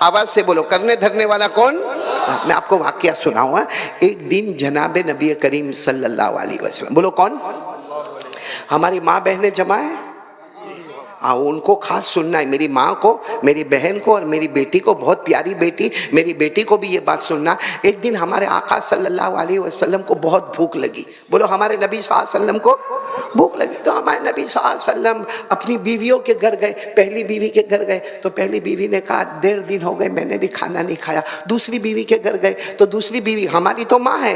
آواز سے بولو، کرنے دھرنے والا کون؟ میں آپ کو واقعہ سناؤں گا۔ ایک دن جناب نبی کریم صلی اللہ علیہ وسلم، بولو کون؟ ہماری ماں بہنیں جمع ہیں، ان کو خاص سننا ہے، میری ماں کو، میری بہن کو اور میری بیٹی کو، بہت پیاری بیٹی، میری بیٹی کو بھی یہ بات سننا۔ ایک دن ہمارے آقا صلی اللہ علیہ وسلم کو بہت بھوک لگی، بولو ہمارے نبی صلی اللہ علیہ وسلم کو بھوک لگی، تو ہمارے نبی صلی اللہ علیہ وسلم اپنی بیویوں کے گھر گئے، پہلی بیوی کے گھر گئے تو پہلی بیوی نے کہا 1.5 دن ہو گئے میں نے بھی کھانا نہیں کھایا۔ دوسری بیوی کے گھر گئے تو دوسری بیوی، ہماری تو ماں ہے،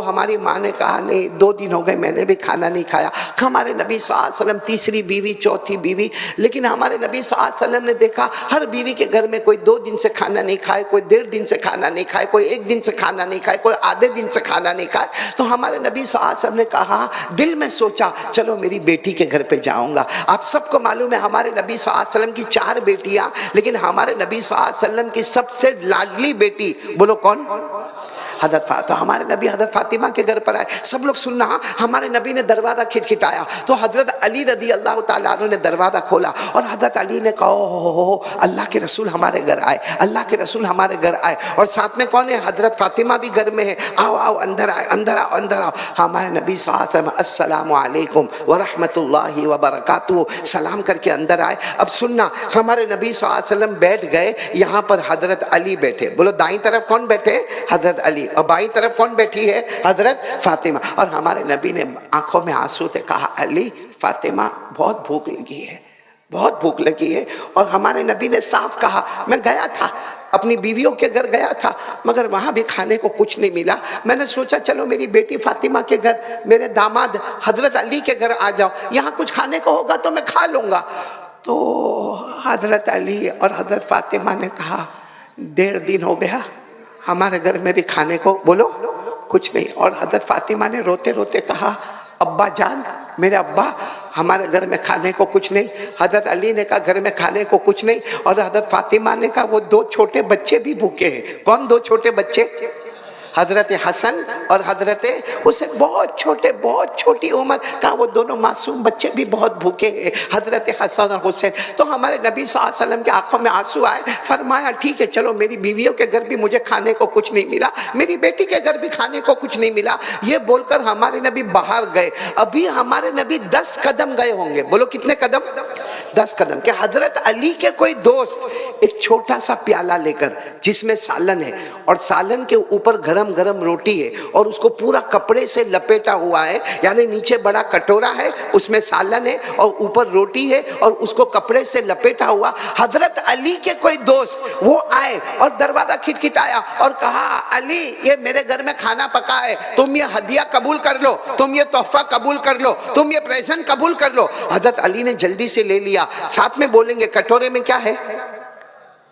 ہماری ماں نے کہا نہیں 2 دن ہو گئے میں نے بھی کھانا نہیں کھایا۔ ہمارے نبی صلی اللہ علیہ وسلم تیسری بیوی، چوتھی بیوی، لیکن ہمارے نبی صلی اللہ علیہ وسلم نے دیکھا ہر بیوی کے گھر میں کوئی 2 دن سے کھانا نہیں کھائے، کوئی 1.5 دن سے کھانا نہیں کھائے، کوئی 1 دن سے کھانا نہیں کھائے، کوئی آدھے دن سے کھانا نہیں کھائے۔ تو ہمارے نبی صلی اللہ علیہ وسلم نے کہا، دل میں سوچا چلو میری بیٹی کے گھر پہ جاؤں گا۔ آپ سب کو معلوم ہے ہمارے نبی صلی اللہ علیہ وسلم کی 4 بیٹیاں، لیکن ہمارے نبی صلی اللہ علیہ وسلم کی سب سے لاڈلی بیٹی، بولو کون؟ حضرت فاطمہ۔ ہمارے نبی حضرت فاطمہ کے گھر پر آئے، سب لوگ سننا، ہمارے نبی نے دروازہ کھٹکھٹایا تو حضرت علی رضی اللہ تعالیٰ عنہ نے دروازہ کھولا اور حضرت علی نے کہا اوہ اللہ کے رسول ہمارے گھر آئے، اللہ کے رسول ہمارے گھر آئے، اور ساتھ میں کون ہے؟ حضرت فاطمہ بھی گھر میں ہے، آؤ آؤ اندر آئے، اندر آؤ اندر آؤ۔ ہمارے نبی صلی اللہ علیہ وسلم السلام علیکم ورحمۃ اللہ وبرکاتہ سلام کر کے اندر آئے۔ اب سننا، ہمارے نبی صلی اللہ علیہ وسلم بیٹھ گئے، یہاں پر حضرت علی بیٹھے، بولو دائیں طرف کون بیٹھے؟ حضرت علی، اور بائیں طرف کون بیٹھی ہے؟ حضرت فاطمہ۔ اور ہمارے نبی نے آنکھوں میں آنسو سے کہا علی فاطمہ بہت بھوک لگی ہے، بہت بھوک لگی ہے۔ اور ہمارے نبی نے صاف کہا میں گیا تھا اپنی بیویوں کے گھر گیا تھا مگر وہاں بھی کھانے کو کچھ نہیں ملا، میں نے سوچا چلو میری بیٹی فاطمہ کے گھر، میرے داماد حضرت علی کے گھر آ جاؤ، یہاں کچھ کھانے کو ہوگا تو میں کھا لوں گا۔ تو حضرت علی اور حضرت فاطمہ نے کہا 1.5 دن ہو گیا ہمارے گھر میں بھی کھانے کو بولو کچھ نہیں۔ اور حضرت فاطمہ نے روتے روتے کہا ابا جان، میرے ابا ہمارے گھر میں کھانے کو کچھ نہیں۔ حضرت علی نے کہا گھر میں کھانے کو کچھ نہیں، اور حضرت فاطمہ نے کہا وہ 2 چھوٹے بچے بھی بھوکے ہیں۔ کون 2 چھوٹے بچے؟ حضرت حسن اور حضرت حسین، بہت چھوٹے، بہت چھوٹی عمر کا، وہ دونوں معصوم بچے بھی بہت بھوکے ہیں، حضرت حسن اور حسین۔ تو ہمارے نبی صلی اللہ علیہ وسلم کی آنکھوں میں آنسو آئے، فرمایا ٹھیک ہے چلو میری بیویوں کے گھر بھی مجھے کھانے کو کچھ نہیں ملا، میری بیٹی کے گھر بھی کھانے کو کچھ نہیں ملا۔ یہ بول کر ہمارے نبی باہر گئے، ابھی ہمارے نبی 10 قدم گئے ہوں گے، بولو کتنے قدم؟ 10 قدم، کہ حضرت علی کے کوئی دوست ایک چھوٹا سا پیالہ لے کر جس میں سالن ہے اور سالن کے اوپر گرم گرم روٹی ہے اور اس کو پورا کپڑے سے لپیٹا ہوا ہے، یعنی نیچے بڑا کٹورا ہے اس میں سالن ہے اور اوپر روٹی ہے اور اس کو کپڑے سے لپیٹا ہوا۔ حضرت علی کے کوئی دوست وہ آئے اور دروازہ کھٹکھٹایا اور کہا علی یہ میرے گھر میں کھانا پکا ہے، تم یہ ہدیہ قبول کر لو، تم یہ تحفہ قبول کر لو، تم یہ پریزنٹ قبول کر لو۔ حضرت علی نے جلدی سے لے لیا، ساتھ میں بولیں گے کٹورے میں کیا ہے؟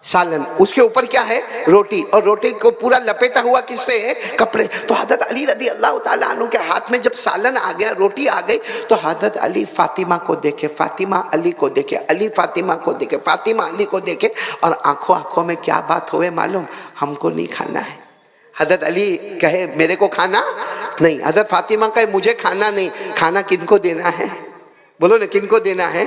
سالن، اس کے اوپر کیا ہے؟ روٹی، اور روٹی کو پورا لپیٹا ہوا کس سے ہے؟ کپڑے۔ تو حضرت علی رضی اللہ تعالیٰ عنہ کے ہاتھ میں جب سالن آ گیا، روٹی آ گئی، تو حضرت علی فاطمہ کو دیکھے، فاطمہ علی کو دیکھے، علی فاطمہ کو دیکھے، فاطمہ علی کو دیکھے، اور آنکھوں میں کیا بات ہوئے معلوم؟ ہم کو نہیں کھانا ہے۔ حضرت علی کہے میرے کو کھانا نہیں، حضرت فاطمہ کہے مجھے کھانا نہیں، کھانا کن کو دینا ہے؟ بولو نا کن کو دینا ہے؟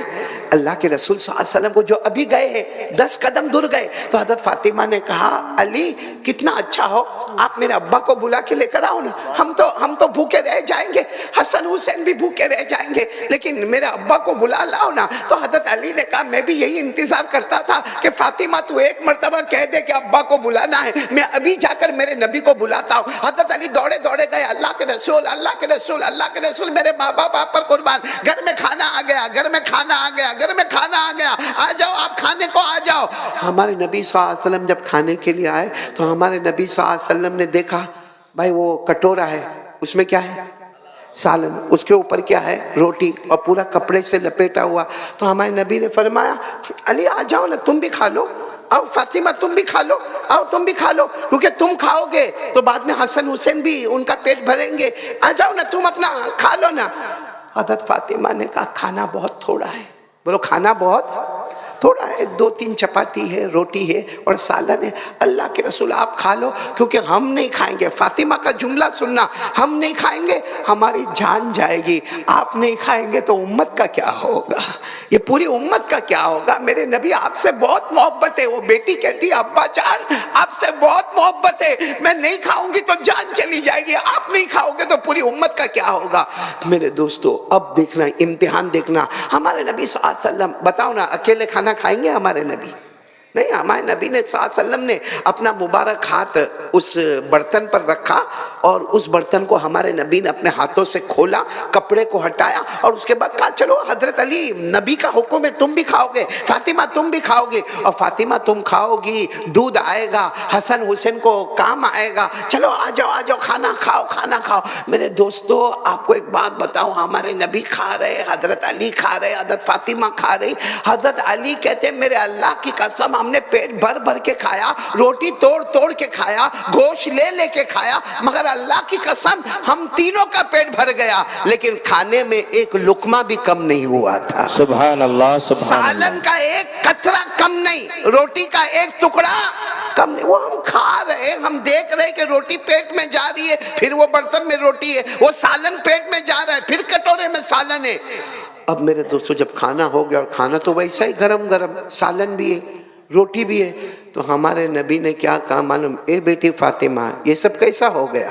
اللہ کے رسول صلی اللہ علیہ وسلم کو، جو ابھی گئے ہیں 10 قدم دور گئے۔ تو حضرت فاطمہ نے کہا علی کتنا اچھا ہو آپ میرے ابا کو بلا کے لے کر آؤ نا، ہم تو بھوکے رہ جائیں گے، حسن حسین بھی بھوکے رہ جائیں گے، لیکن میرے ابا کو بلا لاؤ نا۔ تو حضرت علی نے کہا میں بھی یہی انتظار کرتا تھا کہ فاطمہ تو ایک مرتبہ کہہ دے کہ ابا کو بلانا ہے، میں ابھی جا کر میرے نبی کو بلاتا ہوں۔ حضرت علی دوڑے دوڑے گئے، اللہ کے رسول، اللہ کے رسول، اللہ کے رسول، میرے ماں باپ آپ پر قربان، گھر میں کھانا آ گیا، گھر میں کھانا آ گیا، گھر میں کھانا آ گیا، آ جاؤ آپ کھانے کو آ جاؤ۔ ہمارے نبی صلی اللہ علیہ وسلم جب کھانے کے لیے آئے تو ہمارے نبی صلی اللہ علیہ وسلم نے دیکھا بھائی وہ کٹورا ہے، اس میں کیا ہے؟ سالن، اس کے اوپر کیا ہے؟ روٹی، اور پورا کپڑے سے لپیٹا ہوا۔ تو ہمارے نبی نے فرمایا علی آ جاؤ نا تم بھی کھا لو، آؤ فاطمہ تم بھی کھا لو، آؤ تم بھی کھا لو، کیونکہ تم کھاؤ گے تو بعد میں حسن حسین بھی ان کا پیٹ بھریں گے، آ جاؤ نا تم اپنا کھا لو نا۔ حضرت فاطمہ نے کہا کھانا بہت تھوڑا ہے، بولو کھانا بہت تھوڑا ہے، 2-3 چپاتی ہے، روٹی ہے اور سالن ہے، اللہ کے رسول آپ کھا لو کیونکہ ہم نہیں کھائیں گے۔ فاطمہ کا جملہ سننا، ہم نہیں کھائیں گے ہماری جان جائے گی، آپ نہیں کھائیں گے تو امت کا کیا ہوگا، یہ پوری امت کا کیا ہوگا؟ میرے نبی آپ سے بہت محبت ہے۔ وہ بیٹی کہتی ہے ابا جان ہوگا؟ میرے دوستو اب دیکھنا امتحان دیکھنا. ہمارے نبی صلی اللہ علیہ وسلم بتاؤ نا اکیلے کھانا کھائیں گے؟ ہمارے نبی نہیں. ہمارے نبی نے صلی اللہ علیہ وسلم نے اپنا مبارک ہاتھ اس برتن پر رکھا اور اس برتن کو ہمارے نبی نے اپنے ہاتھوں سے کھولا, کپڑے کو ہٹایا اور اس کے بعد کہا چلو حضرت علی نبی کا حکم ہے تم بھی کھاؤ گے, فاطمہ تم بھی کھاؤ گے, اور فاطمہ تم کھاؤ گی دودھ آئے گا, حسن حسین کو کام آئے گا, چلو آ جاؤ کھانا کھاؤ کھانا کھاؤ. میرے دوستو آپ کو ایک بات بتاؤں, ہمارے نبی کھا رہے, حضرت علی کھا رہے, حضرت فاطمہ کھا رہی. حضرت علی کہتے میرے اللہ کی قسم ہم نے پیٹ بھر بھر کے کھایا, روٹی توڑ توڑ کے کھایا, گوشت لے لے کے کھایا, مگر اللہ کی قسم ہم تینوں کا پیٹ بھر گیا لیکن کھانے میں ایک لقمہ بھی کم نہیں ہوا تھا. سبحان اللہ سبحان اللہ. سالن کا ایک قطرہ کم نہیں, روٹی کا ایک ٹکڑا کم نہیں. وہ ہم کھا رہے, ہم دیکھ رہے کہ روٹی پیٹ میں جا رہی ہے, پھر وہ برتن میں روٹی ہے, وہ سالن پیٹ میں جا رہا ہے, پھر کٹورے میں سالن ہے. اب میرے دوستو جب کھانا ہو گیا اور کھانا تو ویسا ہی گرم گرم, سالن بھی ہے روٹی بھی ہے, تو ہمارے نبی نے کیا کہا معلوم؟ اے بیٹی فاطمہ یہ سب کیسا ہو گیا,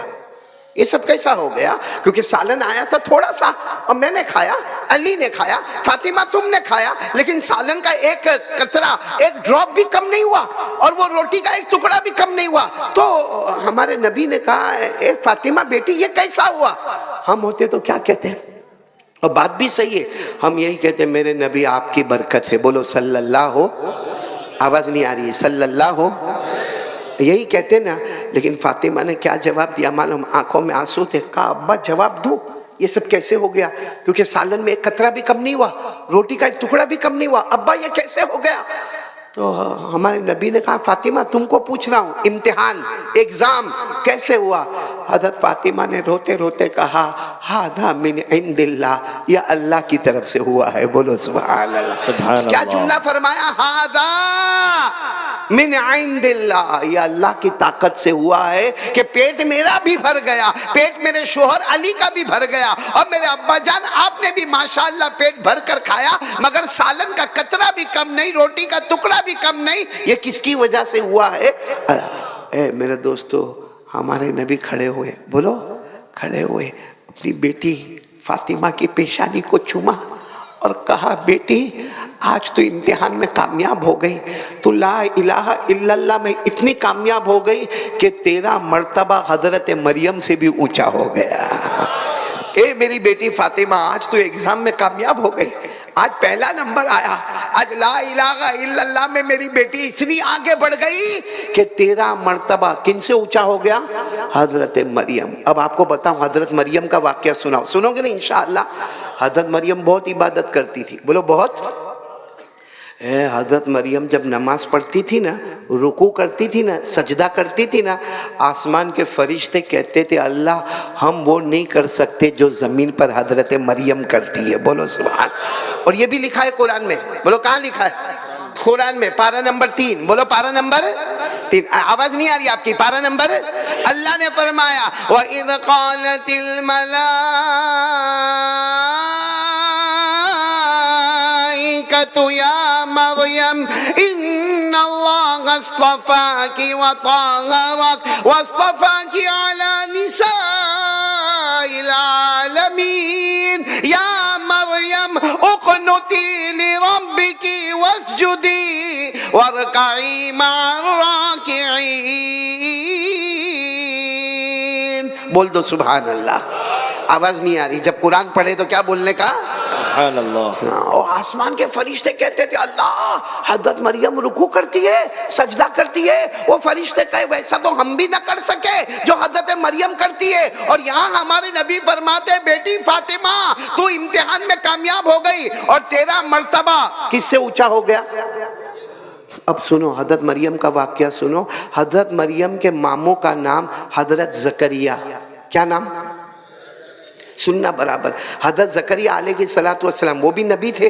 یہ سب کیسا ہو گیا؟ کیونکہ سالن آیا تھا تھوڑا سا اور میں نے کھایا, علی نے کھایا, فاطمہ تم نے کھایا, لیکن سالن کا ایک قطرہ ایک ڈراپ بھی کم نہیں ہوا اور وہ روٹی کا ایک ٹکڑا بھی کم نہیں ہوا. تو ہمارے نبی نے کہا اے فاطمہ بیٹی یہ کیسا ہوا؟ ہم ہوتے تو کیا کہتے ہیں؟ اور بات بھی صحیح ہے, ہم یہی کہتے ہیں میرے نبی آپ کی برکت ہے. بولو صلی اللہ ہو, آواز نہیں آ رہی ہے, صلی اللہ ہو, یہی کہتے نا. لیکن فاطمہ نے کیا جواب دیا معلوم؟ آنکھوں میں آنسو تھے. کہا ابا جواب دوں یہ سب کیسے ہو گیا؟ کیونکہ سالن میں ایک قطرہ بھی کم نہیں ہوا, روٹی کا ایک ٹکڑا بھی کم نہیں ہوا, ابا یہ کیسے ہو گیا؟ تو ہمارے نبی نے کہا فاطمہ تم کو پوچھ رہا ہوں, امتحان ایگزام کیسے ہوا؟ حضرت فاطمہ نے روتے روتے کہا ھذا من عند اللہ, یہ اللہ کی طرف سے ہوا ہے. بولو سبحان اللہ. سبحان کیا اللہ. جملہ فرمایا؟ ھذا من عند اللہ, یہ اللہ کی طاقت سے ہوا ہے کہ پیٹ میرا بھی بھر گیا, پیٹ میرے شوہر علی کا بھی بھر گیا, اور میرے ابا جان آپ نے بھی ماشاءاللہ پیٹ بھر کر کھایا, مگر سالن کا قطرہ بھی کم نہیں, روٹی کا ٹکڑا بھی کم نہیں. یہ کس کی وجہ سے ہوا ہے؟ اے میرے دوستو ہمارے نبی کھڑے ہوئے, بولو کھڑے ہوئے, اپنی بیٹی فاطمہ کی پیشانی کو چوما اور کہا بیٹی آج تو امتحان میں کامیاب ہو گئی, تو لا الہ الا اللہ میں اتنی کامیاب ہو گئی کہ تیرا مرتبہ حضرت مریم سے بھی اونچا ہو گیا. اے میری بیٹی فاطمہ آج تو ایگزام میں کامیاب ہو گئی, آج پہلا نمبر آیا, آج لا الہ الا اللہ میں میری بیٹی اتنی آگے بڑھ گئی کہ تیرا مرتبہ کن سے اونچا ہو گیا؟ حضرت مریم. اب آپ کو بتاؤں حضرت مریم کا واقعہ سنو گے نا انشاءاللہ. حضرت مریم بہت عبادت کرتی تھی, بولو بہت. حضرت مریم جب نماز پڑھتی تھی نا, رکوع کرتی تھی نا, سجدہ کرتی تھی نا, آسمان کے فرشتے کہتے تھے اللہ ہم وہ نہیں کر سکتے جو زمین پر حضرت مریم کرتی ہے. بولو سبحان. اور یہ بھی لکھا ہے قرآن میں, بولو کہاں لکھا ہے؟ قرآن میں پارہ نمبر 3, بولو پارہ نمبر 3. آواز نہیں آ رہی آپ کی؟ پارہ نمبر, اللہ نے فرمایا وَإِذْ قَالَتِ يَا مَرْيَمْ إِنَّ اللَّهَ اصْطَفَاكِ وَطَهَّرَكِ وَاصْطَفَاكِ عَلَى نِسَاءِ الْعَالَمِينَ يَا مَرْيَمْ اقْنُتِي لِرَبِّكِ وَاسْجُدِي وَارْكَعِي مَعَ الرَّاكِعِينَ. بول دو سبحان اللہ. آواز نہیں آ رہی؟ جب قرآن پڑھے تو کیا بولنے کا؟ سبحان اللہ. اور آسمان کے فرشتے کہتے تھے اللہ حضرت مریم رکوع کرتی ہے, سجدہ کرتی ہے. وہ فرشتے کہے ویسا تو ہم بھی نہ کر سکے جو حضرت مریم کرتی ہے. اور یہاں ہمارے نبی فرماتے بیٹی فاطمہ تو امتحان میں کامیاب ہو گئی اور تیرا مرتبہ کس سے اونچا ہو گیا؟ اب سنو حضرت مریم کا واقعہ سنو. حضرت مریم کے ماموں کا نام حضرت زکریا. کیا نام؟ سننا برابر. حضرت زکریا علیہ السلام وہ بھی نبی تھے,